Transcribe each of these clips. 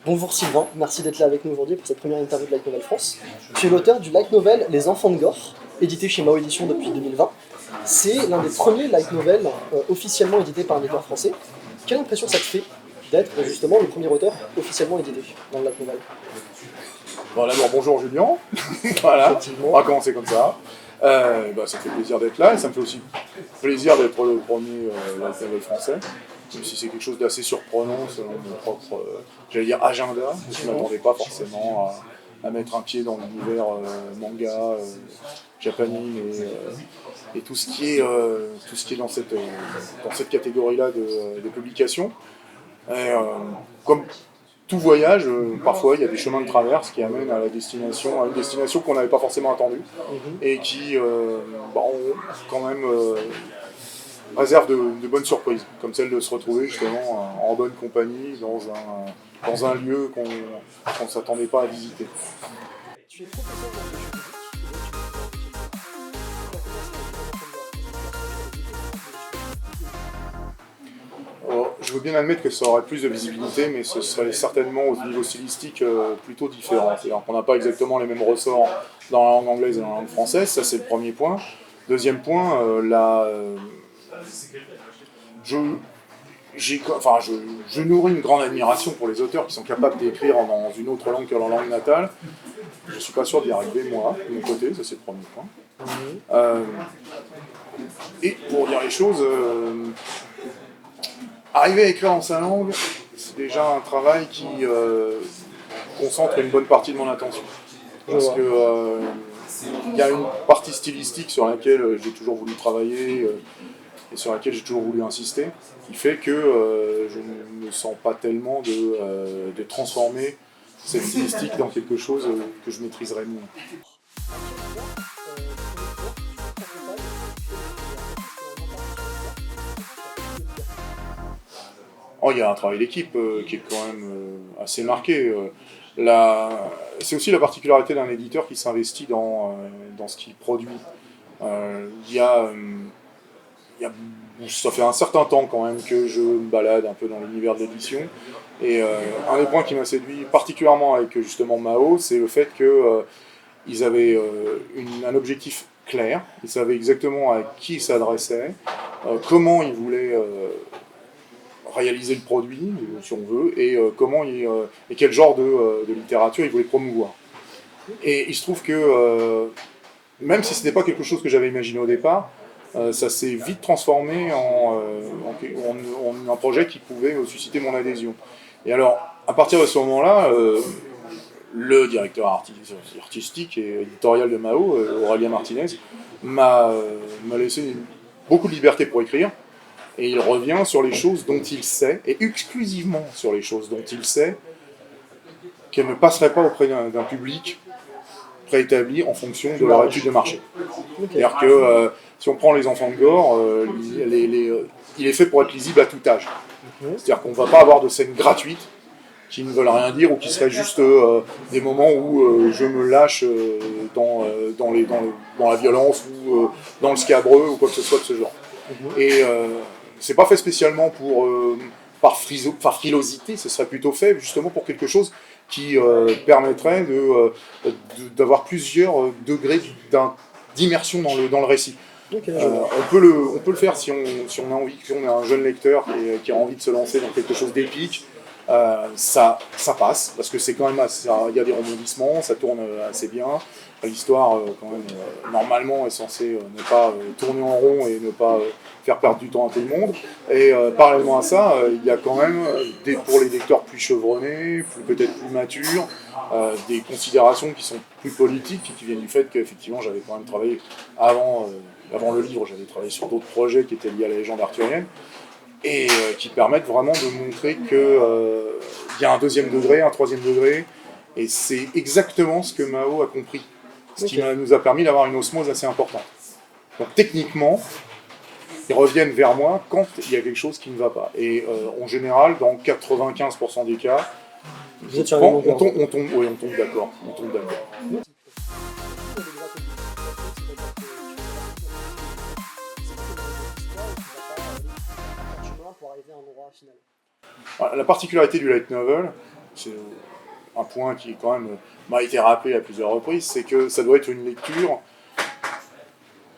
Bonjour Sylvain, merci d'être là avec nous aujourd'hui pour cette première interview de Light Novel France. Tu es l'auteur du light novel Les Enfants de Gore, édité chez Mao Édition depuis 2020. C'est l'un des premiers light novels officiellement édités par un éditeur français. Quelle impression ça te fait d'être justement le premier auteur officiellement édité dans le light novel? Bon, d'abord, bonjour Julien. Voilà, Effectivement. on va commencer comme ça. Ça me fait plaisir d'être là et ça me fait aussi plaisir d'être le premier light novel français. Même si c'est quelque chose d'assez surprenant selon mon propre, agenda. Je ne m'attendais pas forcément à mettre un pied dans l'univers manga, japanime et tout ce qui est dans cette catégorie-là de publications. Comme tout voyage, parfois il y a des chemins de traverse qui amènent à une destination qu'on n'avait pas forcément attendue et qui quand même réserve de bonnes surprises, comme celle de se retrouver justement en bonne compagnie dans un lieu qu'on ne s'attendait pas à visiter. Tu es professeur d'anglais. Je veux bien admettre que ça aurait plus de visibilité, mais ce serait certainement au niveau stylistique plutôt différent. C'est-à-dire qu'on n'a pas exactement les mêmes ressorts dans la langue anglaise et dans la langue française, ça c'est le premier point. Deuxième point, je nourris une grande admiration pour les auteurs qui sont capables d'écrire dans une autre langue que leur langue natale. Je ne suis pas sûr d'y arriver moi, de mon côté, ça c'est le premier point. Et pour dire les choses, arriver à écrire dans sa langue, c'est déjà un travail qui concentre une bonne partie de mon attention. Parce que il y a une partie stylistique sur laquelle j'ai toujours voulu travailler et sur laquelle j'ai toujours voulu insister, qui fait que je ne me sens pas tellement de transformer cette stylistique dans quelque chose que je maîtriserais moins. Oh, il y a un travail d'équipe qui est quand même assez marqué. C'est aussi la particularité d'un éditeur qui s'investit dans ce qu'il produit. Ça fait un certain temps quand même que je me balade un peu dans l'univers de l'édition. Et un des points qui m'a séduit particulièrement avec justement Mao, c'est le fait qu'ils avaient un objectif clair. Ils savaient exactement à qui ils s'adressaient, comment ils voulaient réaliser le produit, si on veut, et et quel genre de littérature ils voulaient promouvoir. Et il se trouve que, même si ce n'était pas quelque chose que j'avais imaginé au départ, ça s'est vite transformé en un projet qui pouvait susciter mon adhésion. Et alors, à partir de ce moment-là, le directeur artistique et éditorial de Mao, Aurélien Martinez, m'a laissé beaucoup de liberté pour écrire. Et il revient sur les choses dont il sait, et exclusivement sur les choses dont il sait, qu'elles ne passeraient pas auprès d'un public préétabli en fonction de leur étude de marché. C'est-à-dire que si on prend Les Enfants de Gore, il est fait pour être lisible à tout âge. C'est-à-dire qu'on ne va pas avoir de scènes gratuites qui ne veulent rien dire ou qui seraient juste des moments où je me lâche dans la violence ou dans le scabreux ou quoi que ce soit de ce genre. Et c'est pas fait spécialement par frilosité, ce serait plutôt fait justement pour quelque chose qui permettrait d'avoir plusieurs degrés d'immersion dans le récit. On peut le faire si on a envie, si on est un jeune lecteur qui a envie de se lancer dans quelque chose d'épique. Ça passe, parce que c'est quand même il y a des rebondissements, ça tourne assez bien. L'histoire, quand même, normalement, est censée ne pas tourner en rond et ne pas faire perdre du temps à tout le monde. Et parallèlement à ça, il y a quand même, pour les lecteurs plus chevronnés, peut-être plus matures, des considérations qui sont plus politiques et qui viennent du fait qu'effectivement, j'avais quand même travaillé avant le livre, j'avais travaillé sur d'autres projets qui étaient liés à la légende arthurienne et qui permettent vraiment de montrer qu'il y a un deuxième degré, un troisième degré, et c'est exactement ce que Mao a compris. Ce qui nous a permis d'avoir une osmose assez importante. Donc techniquement, ils reviennent vers moi quand il y a quelque chose qui ne va pas. Et en général, dans 95% des cas, on tombe d'accord. La particularité du light novel, c'est un point qui quand même m'a été rappelé à plusieurs reprises, c'est que ça doit être une lecture,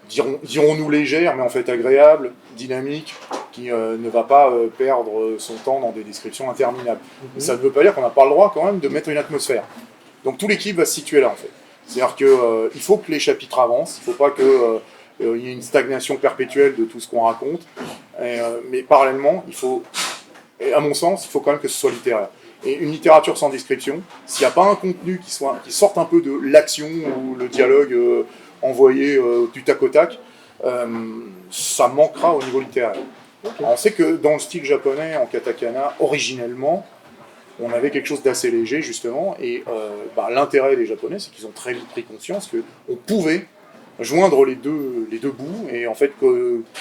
dirons-nous légère, mais en fait agréable, dynamique, qui ne va pas perdre son temps dans des descriptions interminables. Mais ça ne veut pas dire qu'on n'a pas le droit quand même de mettre une atmosphère. Donc tout l'équipe va se situer là en fait. C'est-à-dire qu'il faut que les chapitres avancent, il ne faut pas qu'il y ait une stagnation perpétuelle de tout ce qu'on raconte, mais parallèlement, et à mon sens, il faut quand même que ce soit littéraire. Et une littérature sans description, s'il n'y a pas un contenu qui sorte un peu de l'action ou le dialogue envoyé du tac au tac, ça manquera au niveau littéraire. Okay. On sait que dans le style japonais, en katakana, originellement, on avait quelque chose d'assez léger, justement, et l'intérêt des Japonais, c'est qu'ils ont très vite pris conscience qu'on pouvait joindre les deux bouts, et en fait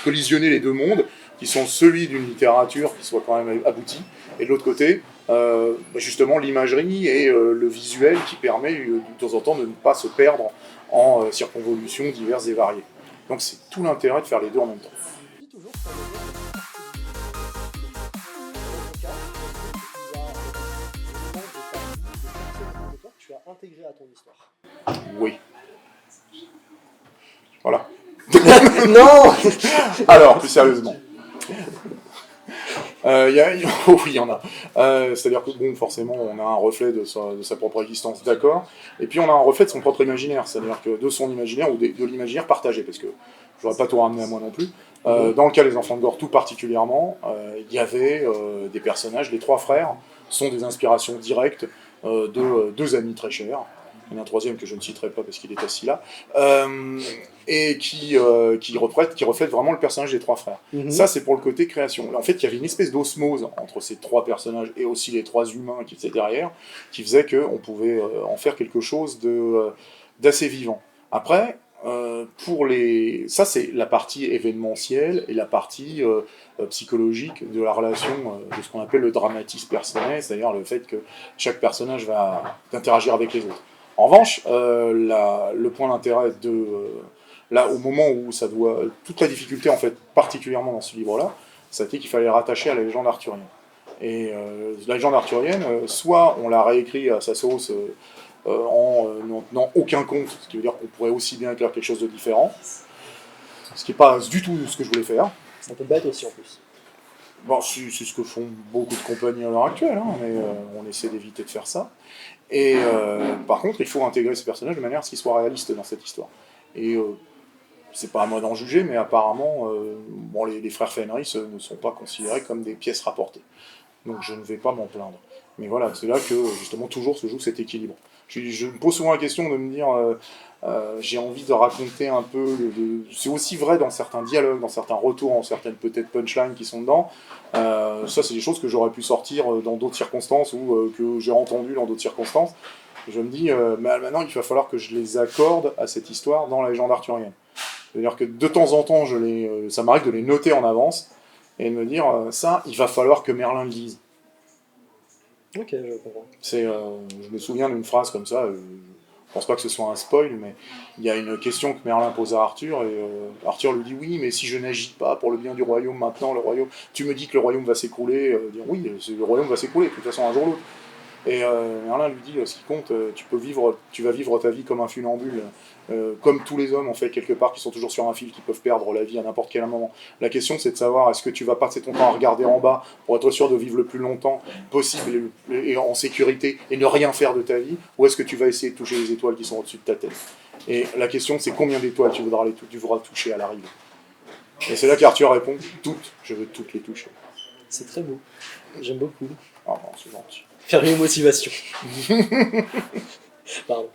collisionner les deux mondes, qui sont celui d'une littérature qui soit quand même aboutie, et de l'autre côté, justement, l'imagerie et le visuel qui permet de temps en temps de ne pas se perdre en circonvolutions diverses et variées. Donc c'est tout l'intérêt de faire les deux en même temps. Tu as intégré à ton histoire. Oui. Voilà. Non. Alors, plus sérieusement. Oui, il y en a. C'est-à-dire que, bon, forcément, on a un reflet de sa propre existence, d'accord, et puis on a un reflet de son propre imaginaire, c'est-à-dire que de son imaginaire ou de l'imaginaire partagé, parce que je n'aurais pas tout ramené à moi non plus. Dans le cas des Enfants de Gore, tout particulièrement, il y avait des personnages, les trois frères sont des inspirations directes de deux amis très chers. Il y en a un troisième que je ne citerai pas parce qu'il est assis là, et qui reflète vraiment le personnage des trois frères. Ça, c'est pour le côté création. En fait, il y avait une espèce d'osmose entre ces trois personnages et aussi les trois humains qui étaient derrière, qui faisait qu'on pouvait en faire quelque chose d'assez vivant. Après, ça, c'est la partie événementielle et la partie psychologique de la relation de ce qu'on appelle le dramatisme personnel, c'est-à-dire le fait que chaque personnage va interagir avec les autres. En revanche, le point d'intérêt là, au moment où toute la difficulté, en fait, particulièrement dans ce livre-là, ça a été qu'il fallait rattacher à la légende arthurienne. Et la légende arthurienne, soit on l'a réécrit à sa sauce en n'en aucun compte, ce qui veut dire qu'on pourrait aussi bien écrire quelque chose de différent, ce qui n'est pas du tout ce que je voulais faire. C'est un peu bête aussi en plus. Bon, c'est ce que font beaucoup de compagnies à l'heure actuelle, hein, mais on essaie d'éviter de faire ça. Et par contre, il faut intégrer ces personnages de manière à ce qu'ils soient réalistes dans cette histoire. Et c'est pas à moi d'en juger, mais apparemment, les frères Fenris ne sont pas considérés comme des pièces rapportées. Donc je ne vais pas m'en plaindre. Mais voilà, c'est là que justement toujours se joue cet équilibre. Je me pose souvent la question de me dire, j'ai envie de raconter un peu, c'est aussi vrai dans certains dialogues, dans certains retours, dans certaines peut-être punchlines qui sont dedans. Ça, c'est des choses que j'aurais pu sortir dans d'autres circonstances ou que j'ai entendues dans d'autres circonstances. Je me dis, mais maintenant, il va falloir que je les accorde à cette histoire dans la légende arthurienne. C'est-à-dire que de temps en temps, ça m'arrive de les noter en avance et de me dire, ça, il va falloir que Merlin le dise. Ok, je comprends. Je me souviens d'une phrase comme ça, je pense pas que ce soit un spoil, mais il y a une question que Merlin pose à Arthur, et Arthur lui dit « Oui, mais si je n'agis pas pour le bien du royaume maintenant, tu me dis que le royaume va s'écrouler. » Oui, le royaume va s'écrouler, de toute façon, un jour ou l'autre. Et Merlin lui dit, ce qui compte, tu vas vivre ta vie comme un funambule, comme tous les hommes, en fait, quelque part, qui sont toujours sur un fil, qui peuvent perdre la vie à n'importe quel moment. La question, c'est de savoir, est-ce que tu vas passer ton temps à regarder en bas pour être sûr de vivre le plus longtemps possible et en sécurité et ne rien faire de ta vie, ou est-ce que tu vas essayer de toucher les étoiles qui sont au-dessus de ta tête? Et la question, c'est combien d'étoiles tu voudras toucher à l'arrivée? Et c'est là qu'Arthur répond, toutes, je veux toutes les toucher. C'est très beau, j'aime beaucoup. Ah non, c'est gentil. Faire une motivation. Pardon.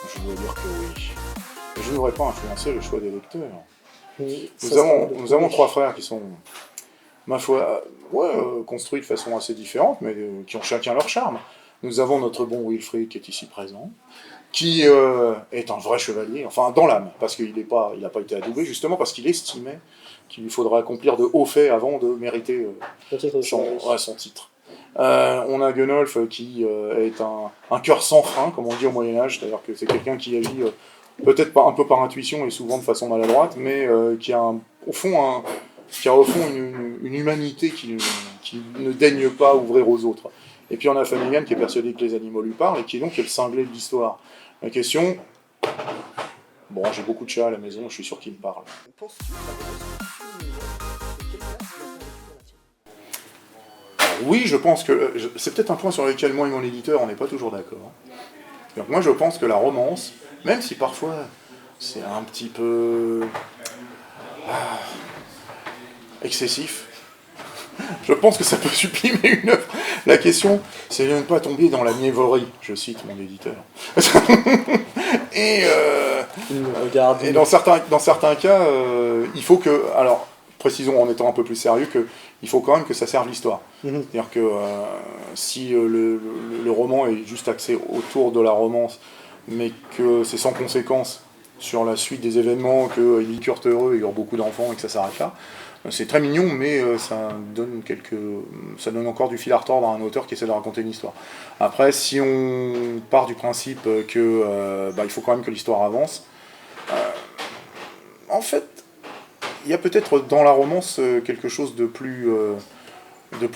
Je dois dire que oui. Je ne voudrais pas influencer le choix des lecteurs. Oui, nous avons trois frères qui sont, ma foi, construits de façon assez différente, mais qui ont chacun leur charme. Nous avons notre bon Wilfrid qui est ici présent, qui est un vrai chevalier, enfin dans l'âme, parce qu'il n'a pas été adoubé, justement parce qu'il estimait qu'il lui faudrait accomplir de hauts faits avant de mériter son titre. On a Gunnolf qui est un cœur sans frein, comme on dit au Moyen-Âge, c'est-à-dire que c'est quelqu'un qui agit peut-être un peu par intuition et souvent de façon maladroite, mais qui a au fond qui a au fond une humanité qui ne daigne pas ouvrir aux autres. Et puis on a Flanagan qui est persuadé que les animaux lui parlent et qui donc est le cinglé de l'histoire. La question... Bon, j'ai beaucoup de chats à la maison, je suis sûr qu'ils me parlent. Penses-tu que la romance continue et quelle place doit prendre dans la tienne? Alors, oui, je pense que... C'est peut-être un point sur lequel moi et mon éditeur, on n'est pas toujours d'accord. Donc moi, je pense que la romance, même si parfois c'est un petit peu... excessif, je pense que ça peut sublimer une œuvre. La question, c'est de ne pas tomber dans la mièvrerie, je cite mon éditeur. Et dans certains cas, il faut que... Alors, précisons en étant un peu plus sérieux, qu'il faut quand même que ça serve l'histoire. C'est-à-dire que si le roman est juste axé autour de la romance, mais que c'est sans conséquence sur la suite des événements, qu'il y curte heureux, il y aura beaucoup d'enfants et que ça s'arrête là, c'est très mignon, mais ça donne encore du fil à retordre à un auteur qui essaie de raconter une histoire. Après, si on part du principe que il faut quand même que l'histoire avance, en fait, il y a peut-être dans la romance quelque chose de plus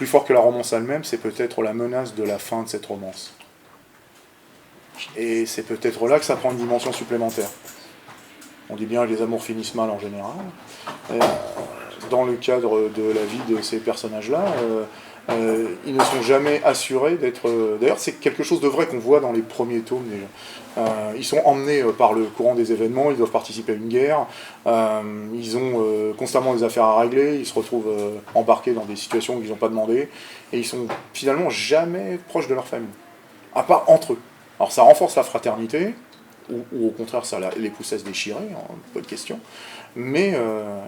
fort que la romance elle-même, c'est peut-être la menace de la fin de cette romance. Et c'est peut-être là que ça prend une dimension supplémentaire. On dit bien que les amours finissent mal en général. Dans le cadre de la vie de ces personnages-là, ils ne sont jamais assurés d'être... D'ailleurs, c'est quelque chose de vrai qu'on voit dans les premiers tomes déjà. Ils sont emmenés par le courant des événements, ils doivent participer à une guerre, ils ont constamment des affaires à régler, ils se retrouvent embarqués dans des situations qu'ils n'ont pas demandé, et ils sont finalement jamais proches de leur famille, à part entre eux. Alors ça renforce la fraternité, ou au contraire ça les pousse à se déchirer, hein, pas de question. Mais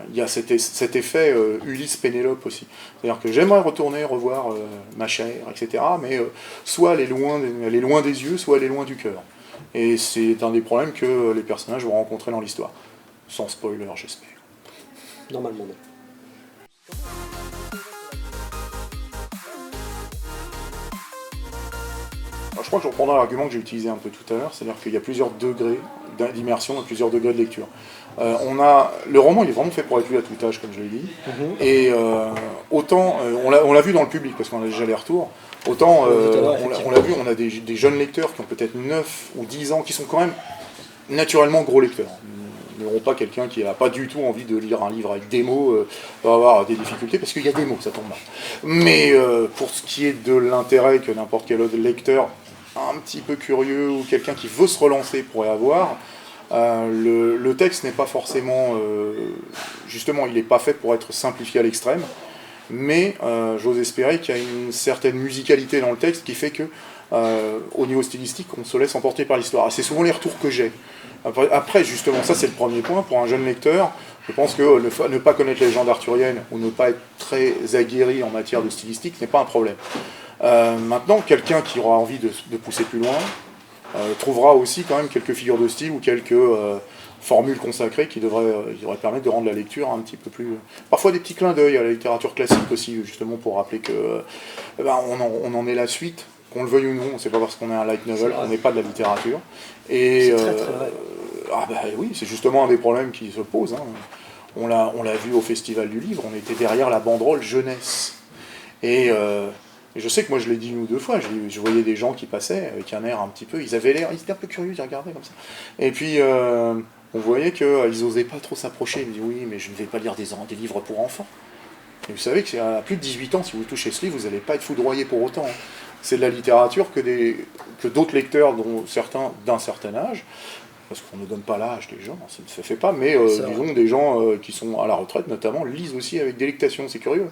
il y a cet effet Ulysse-Pénélope aussi. C'est-à-dire que j'aimerais retourner, revoir ma chère, etc. Mais soit elle est loin des yeux, soit elle est loin du cœur. Et c'est un des problèmes que les personnages vont rencontrer dans l'histoire. Sans spoiler, j'espère. Normalement, non. Alors, je crois que je reprendrai l'argument que j'ai utilisé un peu tout à l'heure, c'est-à-dire qu'il y a plusieurs degrés d'immersion et plusieurs degrés de lecture. Le roman, il est vraiment fait pour être lu à tout âge, comme je l'ai dit. Et autant, on l'a vu dans le public, parce qu'on a déjà les retours, autant, on l'a vu, on a des jeunes lecteurs qui ont peut-être 9 ou 10 ans, qui sont quand même naturellement gros lecteurs. Ils n'auront pas quelqu'un qui n'a pas du tout envie de lire un livre avec des mots, va avoir des difficultés, parce qu'il y a des mots, ça tombe mal. Mais pour ce qui est de l'intérêt que n'importe quel autre lecteur, un petit peu curieux, ou quelqu'un qui veut se relancer pourrait avoir, le texte n'est pas forcément... justement, il n'est pas fait pour être simplifié à l'extrême, mais j'ose espérer qu'il y a une certaine musicalité dans le texte qui fait que, au niveau stylistique, on se laisse emporter par l'histoire. Et c'est souvent les retours que j'ai. Après, justement, ça c'est le premier point. Pour un jeune lecteur, je pense que ne pas connaître les légendes arthuriennes ou ne pas être très aguerri en matière de stylistique n'est pas un problème. Maintenant, quelqu'un qui aura envie de pousser plus loin trouvera aussi quand même quelques figures de style ou quelques formules consacrées qui devraient permettre de rendre la lecture un petit peu plus... Parfois des petits clins d'œil à la littérature classique aussi, justement pour rappeler que on en est la suite, qu'on le veuille ou non, c'est pas parce qu'on est un light novel qu'on n'est pas de la littérature. Et c'est très vrai. Oui, c'est justement un des problèmes qui se posent. Hein. On l'a vu au Festival du Livre, on était derrière la banderole jeunesse. Et je sais que moi je l'ai dit une ou deux fois, je voyais des gens qui passaient avec un air un petit peu, ils étaient un peu curieux, ils regardaient comme ça. Et puis on voyait qu'ils n'osaient pas trop s'approcher, ils disaient oui mais je ne vais pas lire des livres pour enfants. Et vous savez qu'à plus de 18 ans, si vous touchez ce livre, vous n'allez pas être foudroyé pour autant. C'est de la littérature que d'autres lecteurs, dont certains d'un certain âge, parce qu'on ne donne pas l'âge des gens, ça ne se fait pas, mais disons des gens qui sont à la retraite notamment, lisent aussi avec délectation, c'est curieux.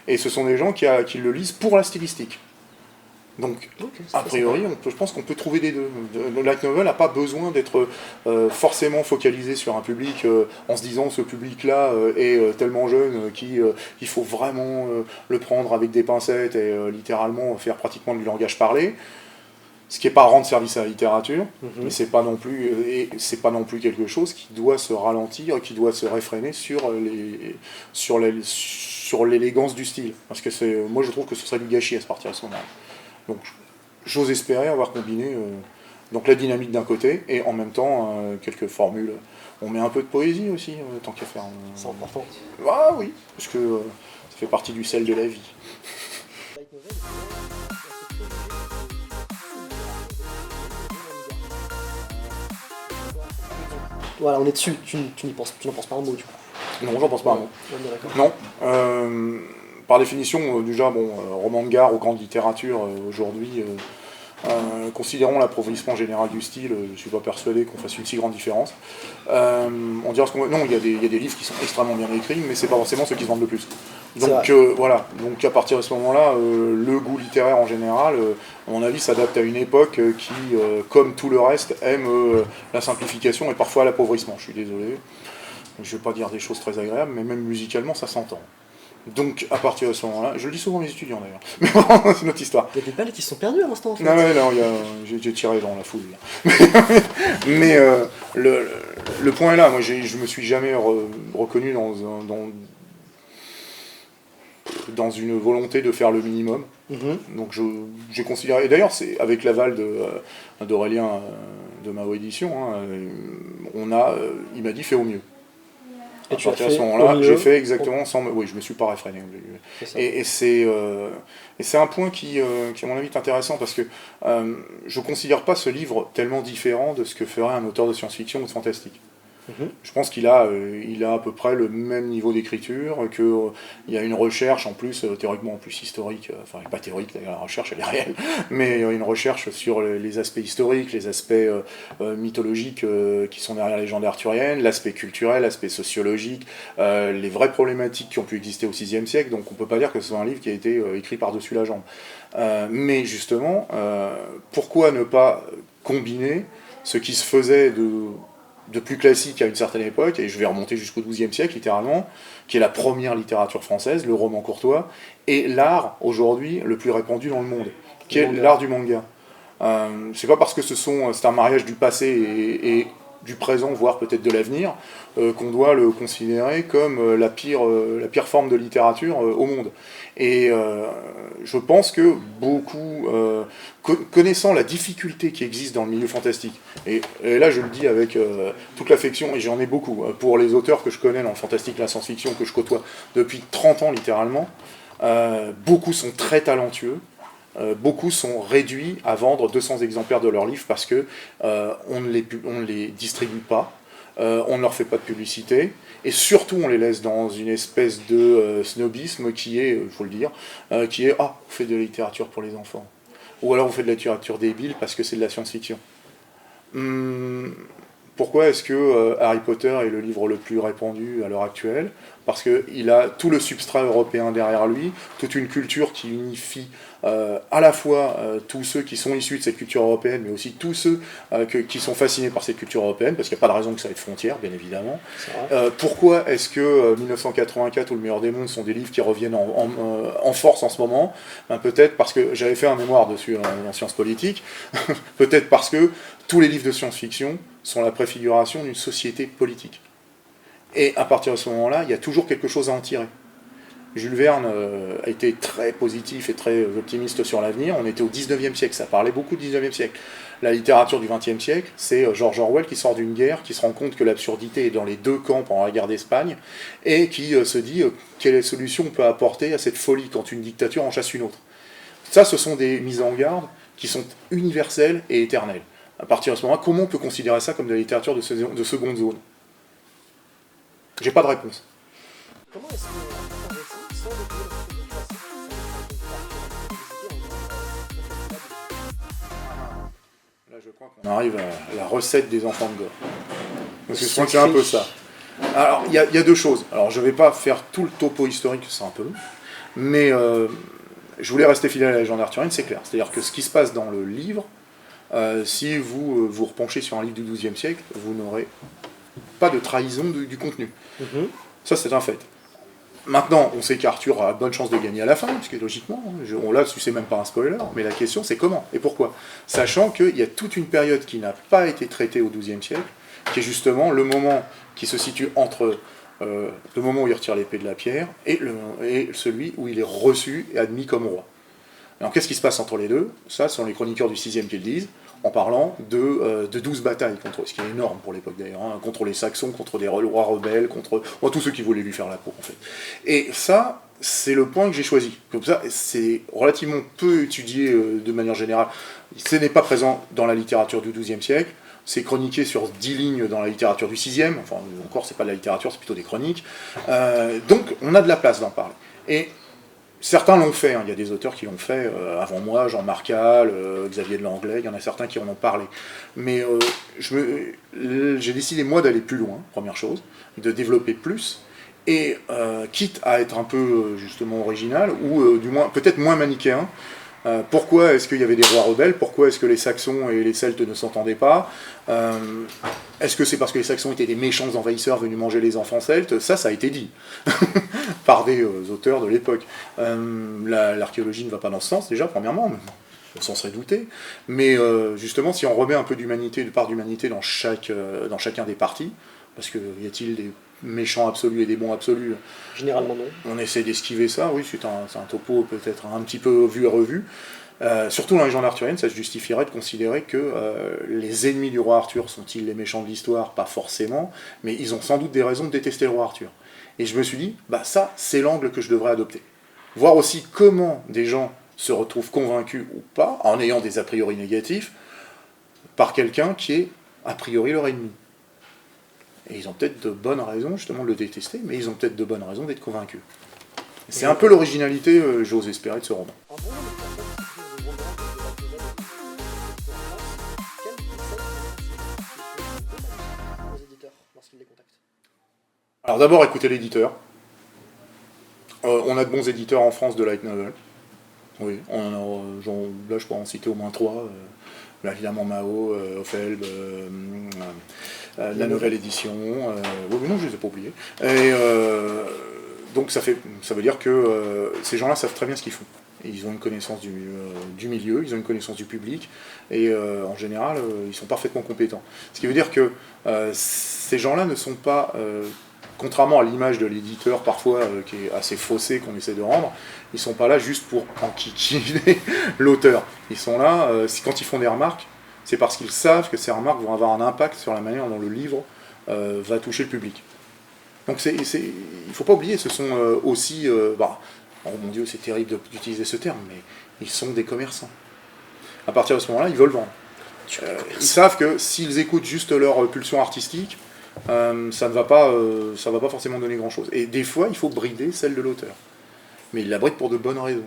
Et ce sont des gens qui le lisent pour la stylistique. Donc, a priori, je pense qu'on peut trouver des deux. Le light novel n'a pas besoin d'être forcément focalisé sur un public en se disant ce public-là est tellement jeune qu'il faut vraiment le prendre avec des pincettes et littéralement faire pratiquement du langage parlé. Ce qui n'est pas rendre service à la littérature, mais c'est pas non plus quelque chose qui doit se ralentir, qui doit se réfréner sur l'élégance du style. Parce que moi je trouve que ce serait du gâchis à se partir à ce moment-là. Donc j'ose espérer avoir combiné donc la dynamique d'un côté et en même temps quelques formules. On met un peu de poésie aussi, tant qu'à faire. C'est important. Ah oui, parce que ça fait partie du sel de la vie. Voilà, on est dessus. Tu n'en penses pas un mot du coup. Non, j'en pense pas un mot. On est d'accord. Non. Par définition, déjà, roman de gare ou grande littérature, aujourd'hui, considérons l'appauvrissement général du style, je ne suis pas persuadé qu'on fasse une si grande différence. On dira ce qu'on veut. Non, il y a des livres qui sont extrêmement bien écrits, mais c'est pas forcément ceux qui se vendent le plus. Donc voilà, donc à partir de ce moment-là, le goût littéraire en général, à mon avis, s'adapte à une époque qui, comme tout le reste, aime la simplification et parfois l'appauvrissement. Je suis désolé, je ne vais pas dire des choses très agréables, mais même musicalement, ça s'entend. Donc, à partir de ce moment-là, je le dis souvent à mes étudiants d'ailleurs, mais bon, c'est notre histoire. Il y a des balles qui se sont perdues à l'instant en fait. Non, ouais, non, j'ai tiré dans la foule. Mais le point est là, moi je me suis jamais reconnu dans une volonté de faire le minimum. Donc j'ai considéré, et d'ailleurs c'est avec l'aval d'Aurélien de Mao Édition, il m'a dit fais au mieux. Et tu as fait à ce moment-là, j'ai fait exactement sans... Oui, je me suis pas réfréné. Et c'est un point qui, à mon avis, est intéressant parce que je ne considère pas ce livre tellement différent de ce que ferait un auteur de science-fiction ou de fantastique. Je pense qu'il a à peu près le même niveau d'écriture, qu'il y a une recherche en plus, théoriquement en plus historique, enfin pas théorique d'ailleurs, la recherche elle est réelle, mais une recherche sur les aspects historiques, les aspects mythologiques qui sont derrière les légendes arthuriennes, l'aspect culturel, l'aspect sociologique, les vraies problématiques qui ont pu exister au VIe siècle, donc on ne peut pas dire que ce soit un livre qui a été écrit par-dessus la jambe. Mais justement, pourquoi ne pas combiner ce qui se faisait de plus classique à une certaine époque, et je vais remonter jusqu'au XIIe siècle littéralement, qui est la première littérature française, le roman courtois, et l'art aujourd'hui le plus répandu dans le monde, qui est l'art du manga. C'est pas parce que c'est un mariage du passé et du présent, voire peut-être de l'avenir, qu'on doit le considérer comme la pire forme de littérature au monde. Et je pense que beaucoup, connaissant la difficulté qui existe dans le milieu fantastique, et là je le dis avec toute l'affection, et j'en ai beaucoup, pour les auteurs que je connais dans le fantastique, la science-fiction, que je côtoie depuis 30 ans littéralement, beaucoup sont très talentueux, beaucoup sont réduits à vendre 200 exemplaires de leurs livres parce que on ne les distribue pas, on ne leur fait pas de publicité, et surtout on les laisse dans une espèce de snobisme qui est, il faut le dire, qui est « Ah, vous faites de la littérature pour les enfants ». Ou alors vous faites de la littérature débile parce que c'est de la science-fiction. Pourquoi est-ce que Harry Potter est le livre le plus répandu à l'heure actuelle? Parce qu'il a tout le substrat européen derrière lui, toute une culture qui unifie à la fois tous ceux qui sont issus de cette culture européenne, mais aussi tous ceux qui sont fascinés par cette culture européenne, parce qu'il n'y a pas de raison que ça ait de frontières, bien évidemment. Pourquoi est-ce que 1984 ou Le Meilleur des Mondes sont des livres qui reviennent en force en ce moment? Peut-être parce que j'avais fait un mémoire dessus en sciences politiques, peut-être parce que tous les livres de science-fiction sont la préfiguration d'une société politique. Et à partir de ce moment-là, il y a toujours quelque chose à en tirer. Jules Verne a été très positif et très optimiste sur l'avenir. On était au 19e siècle, ça parlait beaucoup du 19e siècle. La littérature du 20e siècle, c'est George Orwell qui sort d'une guerre, qui se rend compte que l'absurdité est dans les deux camps pendant la guerre d'Espagne, et qui se dit quelle solution on peut apporter à cette folie quand une dictature en chasse une autre. Ça, ce sont des mises en garde qui sont universelles et éternelles. À partir de ce moment-là, comment on peut considérer ça comme de la littérature de seconde zone? J'ai pas de réponse. Comment est-ce que sans Là, je crois qu'on arrive à la recette des enfants de Gore. Parce que je crois que c'est un peu ça. Alors, il y a deux choses. Alors, je vais pas faire tout le topo historique, c'est un peu long, mais je voulais rester fidèle à la légende arthurienne, c'est clair. C'est-à-dire que ce qui se passe dans le livre, si vous vous repenchez sur un livre du XIIe siècle, vous n'aurez pas de trahison du contenu. Ça, c'est un fait. Maintenant, on sait qu'Arthur a bonne chance de gagner à la fin, puisque logiquement, là, c'est même pas un spoiler, mais la question, c'est comment et pourquoi. Sachant qu'il y a toute une période qui n'a pas été traitée au XIIe siècle, qui est justement le moment qui se situe entre le moment où il retire l'épée de la pierre et celui où il est reçu et admis comme roi. Alors, qu'est-ce qui se passe entre les deux? Ça, ce sont les chroniqueurs du VIe qui le disent. en parlant, de 12 batailles, ce qui est énorme pour l'époque d'ailleurs, hein, contre les Saxons, contre des rois rebelles, contre tous ceux qui voulaient lui faire la peau, en fait. Et ça, c'est le point que j'ai choisi. Comme ça, c'est relativement peu étudié de manière générale. Ce n'est pas présent dans la littérature du XIIe siècle, c'est chroniqué sur 10 lignes dans la littérature du VIe, enfin encore c'est pas de la littérature, c'est plutôt des chroniques. Donc on a de la place d'en parler. Et certains l'ont fait, hein. Il y a des auteurs qui l'ont fait avant moi, Jean Marcal, Xavier de Langlais, il y en a certains qui en ont parlé. Mais j'ai décidé moi d'aller plus loin, première chose, de développer plus, et quitte à être un peu justement original, ou du moins peut-être moins manichéen. Pourquoi est-ce qu'il y avait des rois rebelles? Pourquoi est-ce que les Saxons et les Celtes ne s'entendaient pas? Est-ce que c'est parce que les Saxons étaient des méchants envahisseurs venus manger les enfants celtes? Ça a été dit par des auteurs de l'époque. L'archéologie ne va pas dans ce sens, déjà, premièrement, on s'en serait douté. Mais justement, si on remet un peu d'humanité, de part d'humanité dans chacun des partis, parce que y a-t-il des méchants absolus et des bons absolus? Généralement non. On essaie d'esquiver ça, oui, c'est un topo peut-être un petit peu vu et revu. Surtout dans la légende arthurienne, ça se justifierait de considérer que les ennemis du roi Arthur sont-ils les méchants de l'histoire? Pas forcément, mais ils ont sans doute des raisons de détester le roi Arthur. Et je me suis dit, bah ça, c'est l'angle que je devrais adopter. Voir aussi comment des gens se retrouvent convaincus ou pas, en ayant des a priori négatifs, par quelqu'un qui est a priori leur ennemi. Et ils ont peut-être de bonnes raisons justement de le détester, mais ils ont peut-être de bonnes raisons d'être convaincus. C'est un peu l'originalité, j'ose espérer, de ce roman. Alors d'abord, écoutez l'éditeur. On a de bons éditeurs en France de light novel. Oui, là je pourrais en citer au moins 3. Là, évidemment Mao, Ophelb, la nouvelle édition. Oui, non, je ne les ai pas oubliés. Et donc ça veut dire que ces gens-là savent très bien ce qu'ils font. Et ils ont une connaissance du milieu, ils ont une connaissance du public, et en général, ils sont parfaitement compétents. Ce qui veut dire que ces gens-là ne sont pas, contrairement à l'image de l'éditeur parfois qui est assez faussée qu'on essaie de rendre, ils ne sont pas là juste pour enquiquiner l'auteur. Ils sont là, quand ils font des remarques, c'est parce qu'ils savent que ces remarques vont avoir un impact sur la manière dont le livre va toucher le public. Donc il ne faut pas oublier, ce sont aussi... oh mon Dieu, c'est terrible d'utiliser ce terme, mais ils sont des commerçants. À partir de ce moment-là, ils veulent vendre. Ils savent que s'ils écoutent juste leur pulsion artistique, ça ne va pas forcément donner grand-chose. Et des fois, il faut brider celle de l'auteur. Mais il la bride pour de bonnes raisons.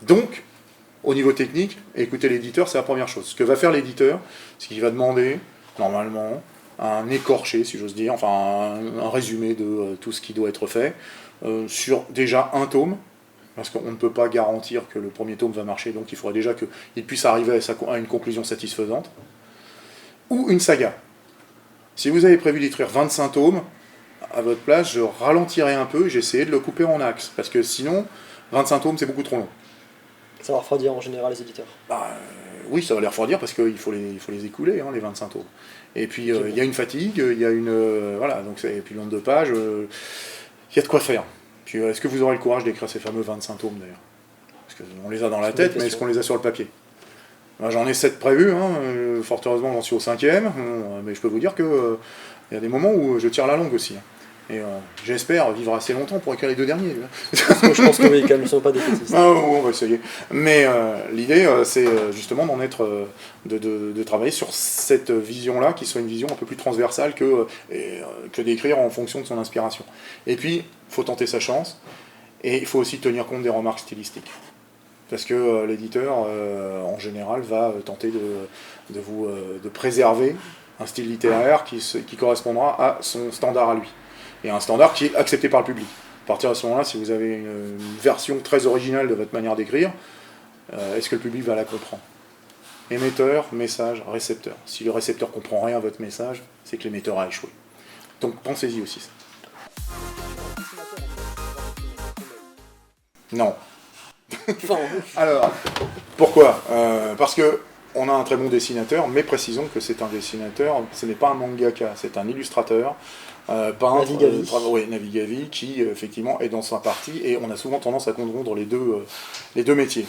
Donc, au niveau technique, écouter l'éditeur, c'est la première chose. Ce que va faire l'éditeur, c'est qu'il va demander, normalement, un écorché, si j'ose dire, enfin un résumé de tout ce qui doit être fait, sur déjà un tome, parce qu'on ne peut pas garantir que le premier tome va marcher, donc il faudrait déjà qu'il puisse arriver à une conclusion satisfaisante, ou une saga. Si vous avez prévu d'écrire 25 tomes, à votre place, je ralentirais un peu, j'essayais de le couper en axes, parce que sinon, 25 tomes, c'est beaucoup trop long. Ça va refroidir en général les éditeurs. Oui, ça va les refroidir, parce qu'il faut les écouler, hein, les 25 tomes. Et puis, il y a une fatigue, il y a une... voilà, donc, et puis le nombre de pages, il y a de quoi faire. Puis, est-ce que vous aurez le courage d'écrire ces fameux 25 tomes, d'ailleurs? Parce qu'on les a dans la tête, mais est-ce qu'on les a sur le papier? Moi, j'en ai 7 prévus, hein, fort heureusement j'en suis au 5e, mais je peux vous dire qu'il y a des moments où je tire la langue aussi. Et j'espère vivre assez longtemps pour écrire les 2 derniers. Je pense que oui, quand même, ne sont pas défaitistes. On va essayer. Mais l'idée, c'est justement de travailler sur cette vision-là, qui soit une vision un peu plus transversale que d'écrire en fonction de son inspiration. Et puis, il faut tenter sa chance, et il faut aussi tenir compte des remarques stylistiques. Parce que l'éditeur, en général, va tenter de préserver un style littéraire qui correspondra à son standard à lui. Et un standard qui est accepté par le public. À partir de ce moment-là, si vous avez une version très originale de votre manière d'écrire, est-ce que le public va la comprendre? Émetteur, message, récepteur. Si le récepteur ne comprend rien à votre message, c'est que l'émetteur a échoué. Donc pensez-y aussi. Non. Alors, pourquoi? Parce que on a un très bon dessinateur, mais précisons que c'est un dessinateur, ce n'est pas un mangaka, c'est un illustrateur, peintre, Navigavi, qui effectivement est dans sa partie, et on a souvent tendance à confondre les deux métiers.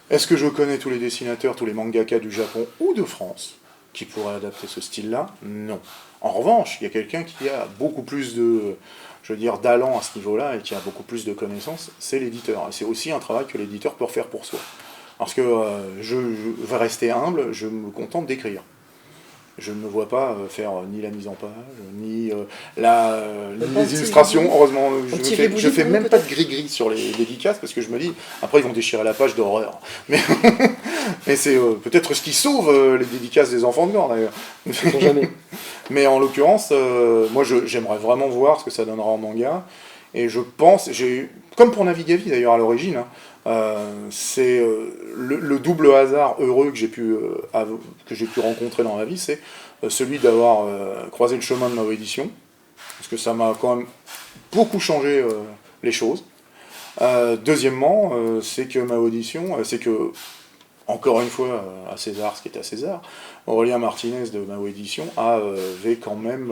Est-ce que je connais tous les dessinateurs, tous les mangaka du Japon ou de France qui pourraient adapter ce style-là? Non. En revanche, il y a quelqu'un qui a beaucoup plus de, je veux dire, d'allant à ce niveau-là et qui a beaucoup plus de connaissances, c'est l'éditeur. Et c'est aussi un travail que l'éditeur peut faire pour soi. Parce que je vais rester humble, je me contente d'écrire. Je ne me vois pas faire ni la mise en page, ni les illustrations. Heureusement, je fais même pas de gris-gris sur les dédicaces parce que je me dis, après ils vont déchirer la page d'horreur. Mais, mais c'est peut-être ce qui sauve les dédicaces des enfants de gore d'ailleurs. Jamais. Mais en l'occurrence, moi j'aimerais vraiment voir ce que ça donnera en manga. Et je pense, comme pour Navigavi d'ailleurs à l'origine, hein, c'est le double hasard heureux que j'ai pu rencontrer dans ma vie, c'est celui d'avoir croisé le chemin de Mao Édition, parce que ça m'a quand même beaucoup changé les choses. Deuxièmement, c'est que Mao Édition, c'est que, encore une fois, à César, ce qui est à César, Aurélien Martinez de Mao Édition avait quand même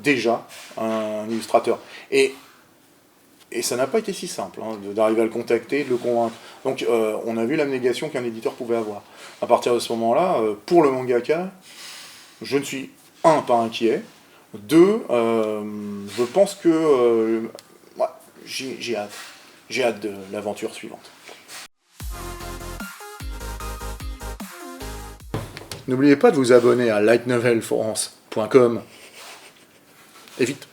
déjà un illustrateur. Et ça n'a pas été si simple hein, d'arriver à le contacter, de le convaincre. Donc on a vu l'abnégation qu'un éditeur pouvait avoir. À partir de ce moment-là, pour le mangaka, je ne suis, un, pas inquiet, deux, je pense que ouais, j'ai hâte. J'ai hâte de l'aventure suivante. N'oubliez pas de vous abonner à lightnovelfrance.com. Et vite.